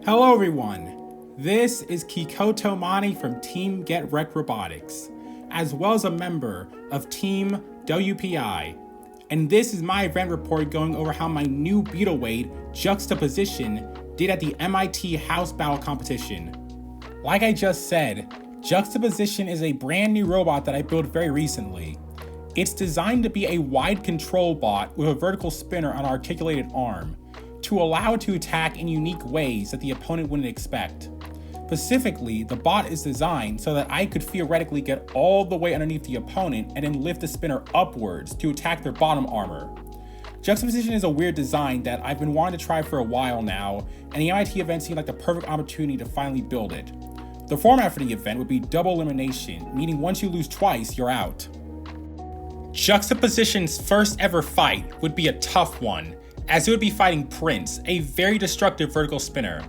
Hello everyone, this is Kikoto Mani from Team Get Wrecked Robotics, as well as a member of Team WPI, and this is my event report going over how my new Beetleweight Juxtaposition did at the MIT House Battle Competition. Like I just said, Juxtaposition is a brand new robot that I built very recently. It's designed to be a wide control bot with a vertical spinner on an articulated arm, to allow it to attack in unique ways that the opponent wouldn't expect. Specifically, the bot is designed so that I could theoretically get all the way underneath the opponent and then lift the spinner upwards to attack their bottom armor. Juxtaposition is a weird design that I've been wanting to try for a while now, and the MIT event seemed like the perfect opportunity to finally build it. The format for the event would be double elimination, meaning once you lose twice, you're out. Juxtaposition's first ever fight would be a tough one, as it would be fighting Prince, a very destructive vertical spinner.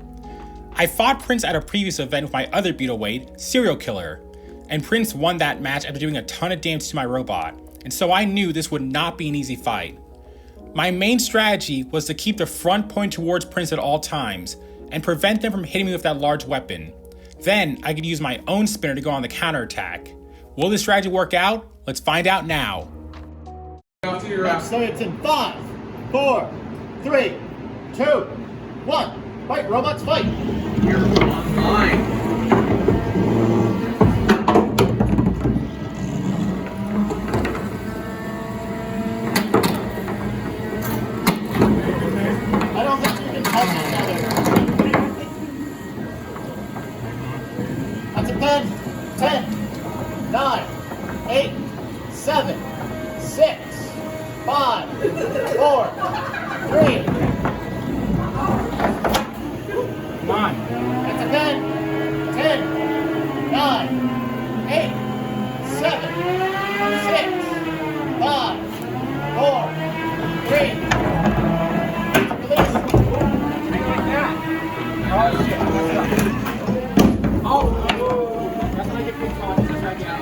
I fought Prince at a previous event with my other Beetleweight, Serial Killer, and Prince won that match after doing a ton of damage to my robot, and so I knew this would not be an easy fight. My main strategy was to keep the front point towards Prince at all times, and prevent them from hitting me with that large weapon. Then I could use my own spinner to go on the counterattack. Will this strategy work out? Let's find out now. So it's in 5, 4, 3, 2, 1. Fight, robots, fight! You're online. I don't think you can touch each other. That's a 10, 9, 8, 7, 6, 5, 4, 3. Come on. That's a 10, 9, 8, 7, 6, 5, 4, 3. Release. Like that. Oh shit, I messed up. Oh, that's when I get big calls. That's right now.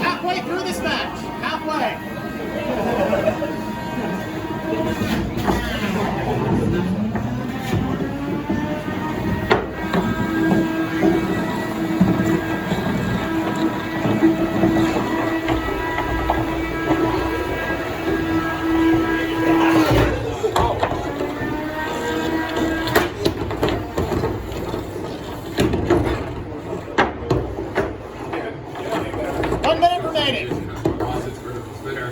Halfway through this match. Halfway. Remaining. Its vertical spinner.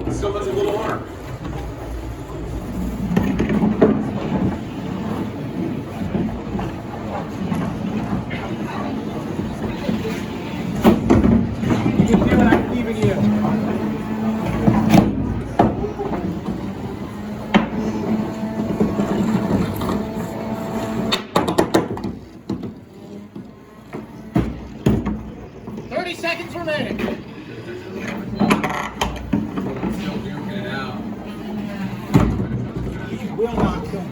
It still has a little arm. You can do it, I believe in you. 30 seconds remaining. Still duking it out. Will not kill me.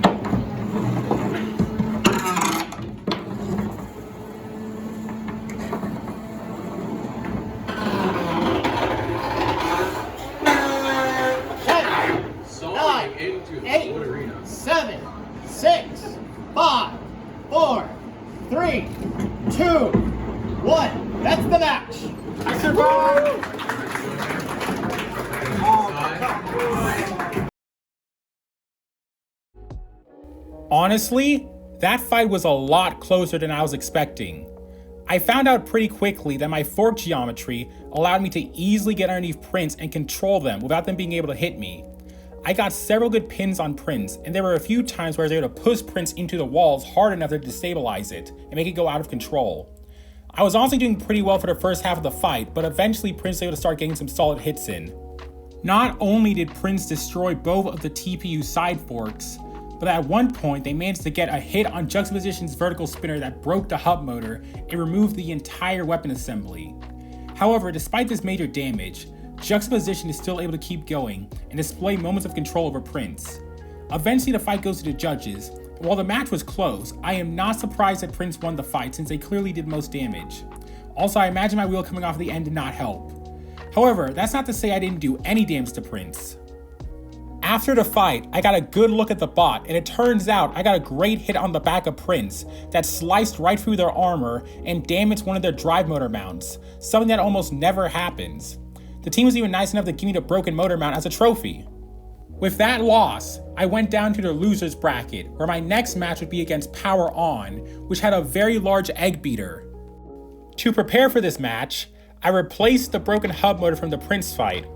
Solving into the 8, wood arena. 7, 6, 5, 4, 3, 2, 1. That's the match. I survived! Honestly, that fight was a lot closer than I was expecting. I found out pretty quickly that my fork geometry allowed me to easily get underneath Prince and control them without them being able to hit me. I got several good pins on Prince, and there were a few times where I was able to push Prince into the walls hard enough to destabilize it and make it go out of control. I was honestly doing pretty well for the first half of the fight, but eventually Prince was able to start getting some solid hits in. Not only did Prince destroy both of the TPU side forks, but at one point they managed to get a hit on Juxtaposition's vertical spinner that broke the hub motor and removed the entire weapon assembly. However, despite this major damage, Juxtaposition is still able to keep going and display moments of control over Prince. Eventually the fight goes to the judges, and while the match was close, I am not surprised that Prince won the fight since they clearly did most damage. Also, I imagine my wheel coming off the end did not help. However, that's not to say I didn't do any damage to Prince. After the fight, I got a good look at the bot, and it turns out I got a great hit on the back of Prince that sliced right through their armor and damaged one of their drive motor mounts, something that almost never happens. The team was even nice enough to give me the broken motor mount as a trophy. With that loss, I went down to the losers bracket, where my next match would be against Power On, which had a very large egg beater. To prepare for this match, I replaced the broken hub motor from the Prince fight,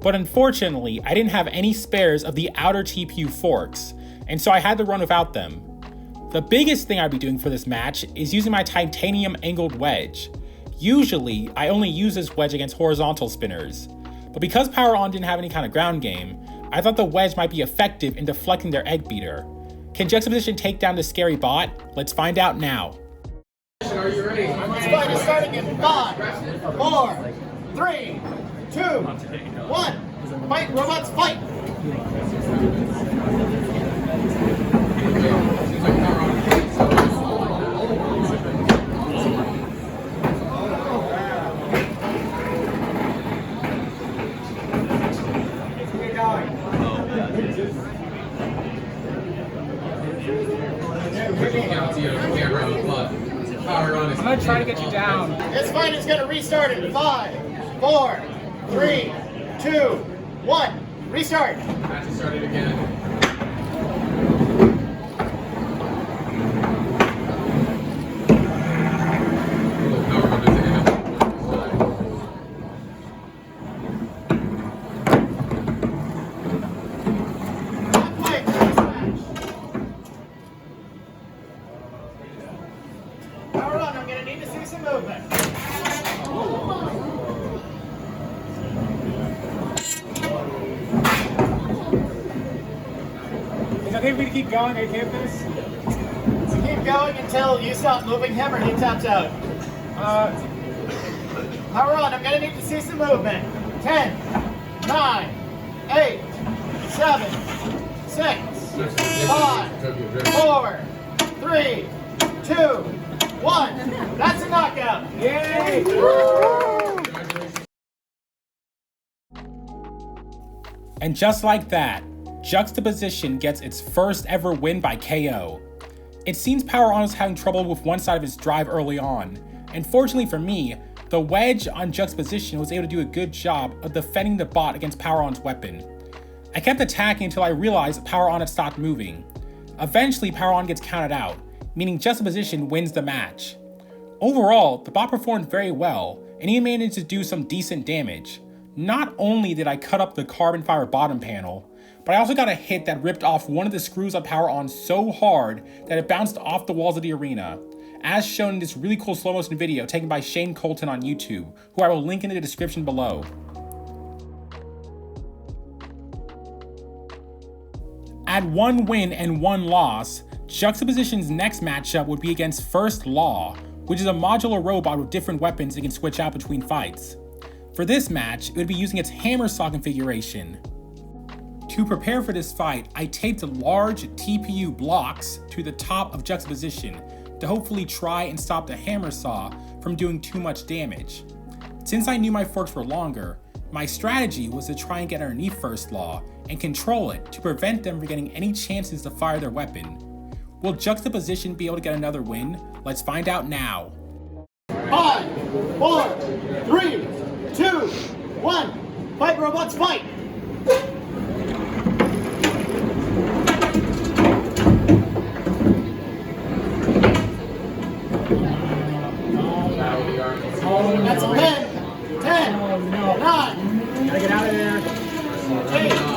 but unfortunately, I didn't have any spares of the outer TPU forks, and so I had to run without them. The biggest thing I'd be doing for this match is using my titanium angled wedge. Usually, I only use this wedge against horizontal spinners, but because Power On didn't have any kind of ground game, I thought the wedge might be effective in deflecting their egg beater. Can Juxtaposition take down the scary bot? Let's find out now. Are you ready? This fight is starting in 5, 4, 3, 2, 1. Fight, robots, fight! I'm gonna try to get you down. This fight is gonna restart in 5, 4, 3, 2, 1. Restart. Match has started again. Power on, I'm gonna need to see some movement. Is it okay for me to keep going? Are you okay with this? Keep going until you stop moving him or he taps out. Power on, I'm gonna need to see some movement. 10, 9, 8, 7, 6, 5, 4, 3, 2, 1. That's a knockout. Yay! And just like that, Juxtaposition gets its first ever win by KO. It seems Power On was having trouble with one side of his drive early on, and fortunately for me, the wedge on Juxtaposition was able to do a good job of defending the bot against Power On's weapon. I kept attacking until I realized Power On had stopped moving. Eventually, Power On gets counted out, meaning Juxtaposition wins the match. Overall, the bot performed very well, and he managed to do some decent damage. Not only did I cut up the carbon fiber bottom panel, but I also got a hit that ripped off one of the screws on Power On so hard that it bounced off the walls of the arena, as shown in this really cool slow motion video taken by Shane Colton on YouTube, who I will link in the description below. At 1 win and 1 loss, Juxtaposition's next matchup would be against First Law, which is a modular robot with different weapons it can switch out between fights. For this match, it would be using its hammer saw configuration. To prepare for this fight, I taped large TPU blocks to the top of Juxtaposition to hopefully try and stop the hammer saw from doing too much damage. Since I knew my forks were longer, my strategy was to try and get underneath First Law and control it to prevent them from getting any chances to fire their weapon. Will Juxtaposition be able to get another win? Let's find out now. 5, 4, 3, 2, 1. Fight, robots, fight! That's 10, 10, 9. Gotta get out of there. 8.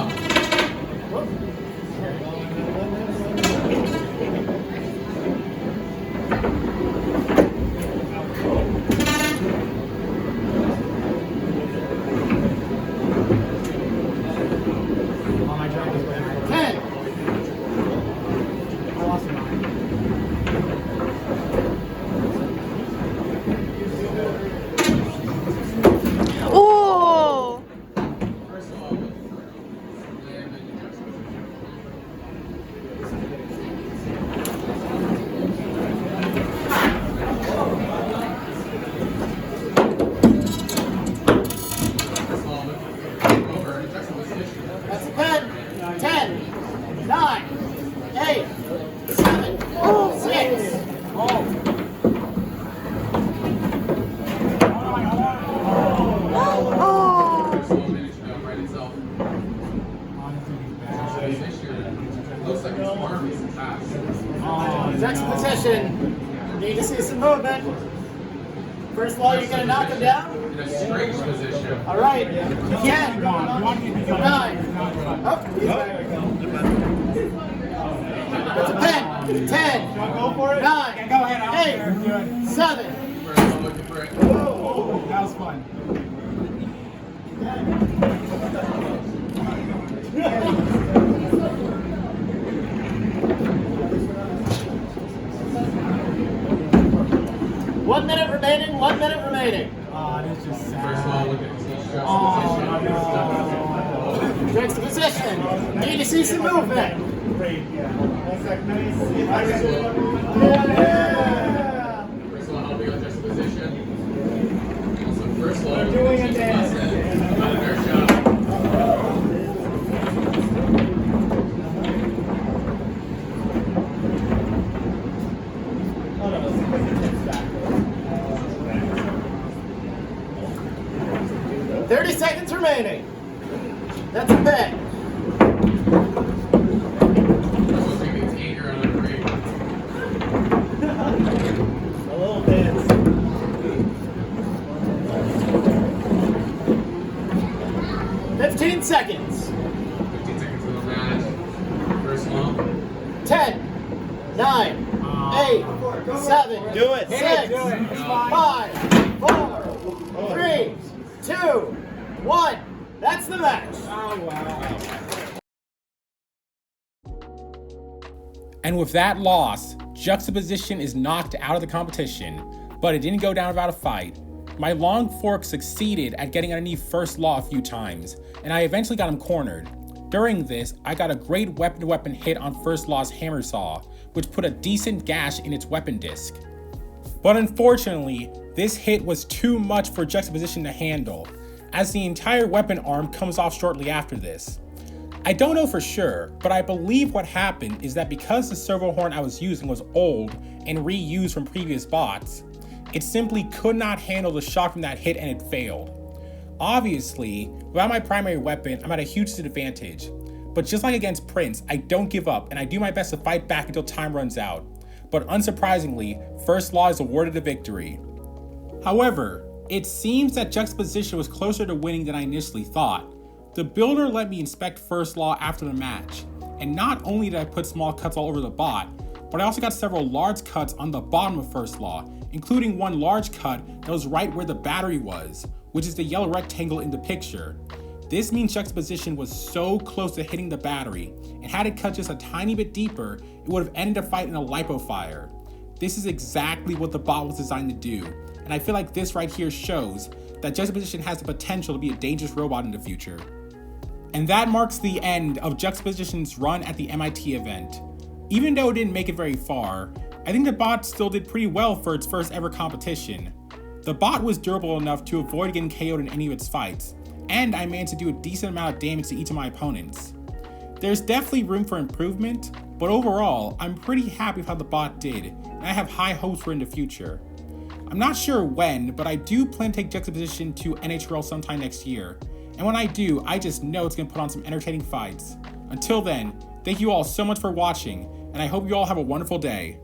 Juxtaposition. Need to see some movement. First law, you're going to knock him down. In a straight position. All right. 10, 9. Oh, he's back. That's a pen. 10, 9, 8, 7. I'm looking for it. Oh, that was fun. One minute remaining. 1 minute remaining. Oh, that's just sad. First law, look at the Juxtaposition. Need to see some movement. First law, helping on juxtaposition. Also, first law, doing a dance. Fair shot. Seconds remaining. That's a bet. A little dance. 15 seconds. 15 seconds of the match. First law. 10, 9, 8, 7, Do it. 6, Do it. It's fine. 5, 4, 3, 2, 1. That's the match. Oh, wow. And with that loss, Juxtaposition is knocked out of the competition, but it didn't go down without a fight. My long fork succeeded at getting underneath first law a few times, and I eventually got him cornered. During this, I got a great weapon-to-weapon hit on first law's hammer saw, which put a decent gash in its weapon disc. But unfortunately, this hit was too much for Juxtaposition to handle, as the entire weapon arm comes off shortly after this. I don't know for sure, but I believe what happened is that because the servo horn I was using was old and reused from previous bots, it simply could not handle the shock from that hit and it failed. Obviously, without my primary weapon, I'm at a huge disadvantage, but just like against Prince, I don't give up and I do my best to fight back until time runs out. But unsurprisingly, First Law is awarded the victory. However, it seems that Juxtaposition was closer to winning than I initially thought. The builder let me inspect First Law after the match, and not only did I put small cuts all over the bot, but I also got several large cuts on the bottom of First Law, including one large cut that was right where the battery was, which is the yellow rectangle in the picture. This means Juxtaposition was so close to hitting the battery, and had it cut just a tiny bit deeper, it would have ended the fight in a lipo fire. This is exactly what the bot was designed to do, and I feel like this right here shows that Juxtaposition has the potential to be a dangerous robot in the future. And that marks the end of Juxtaposition's run at the MIT event. Even though it didn't make it very far, I think the bot still did pretty well for its first ever competition. The bot was durable enough to avoid getting KO'd in any of its fights, and I managed to do a decent amount of damage to each of my opponents. There's definitely room for improvement, but overall, I'm pretty happy with how the bot did, and I have high hopes for it in the future. I'm not sure when, but I do plan to take Juxtaposition to NHL sometime next year, and when I do, I just know it's going to put on some entertaining fights. Until then, thank you all so much for watching, and I hope you all have a wonderful day.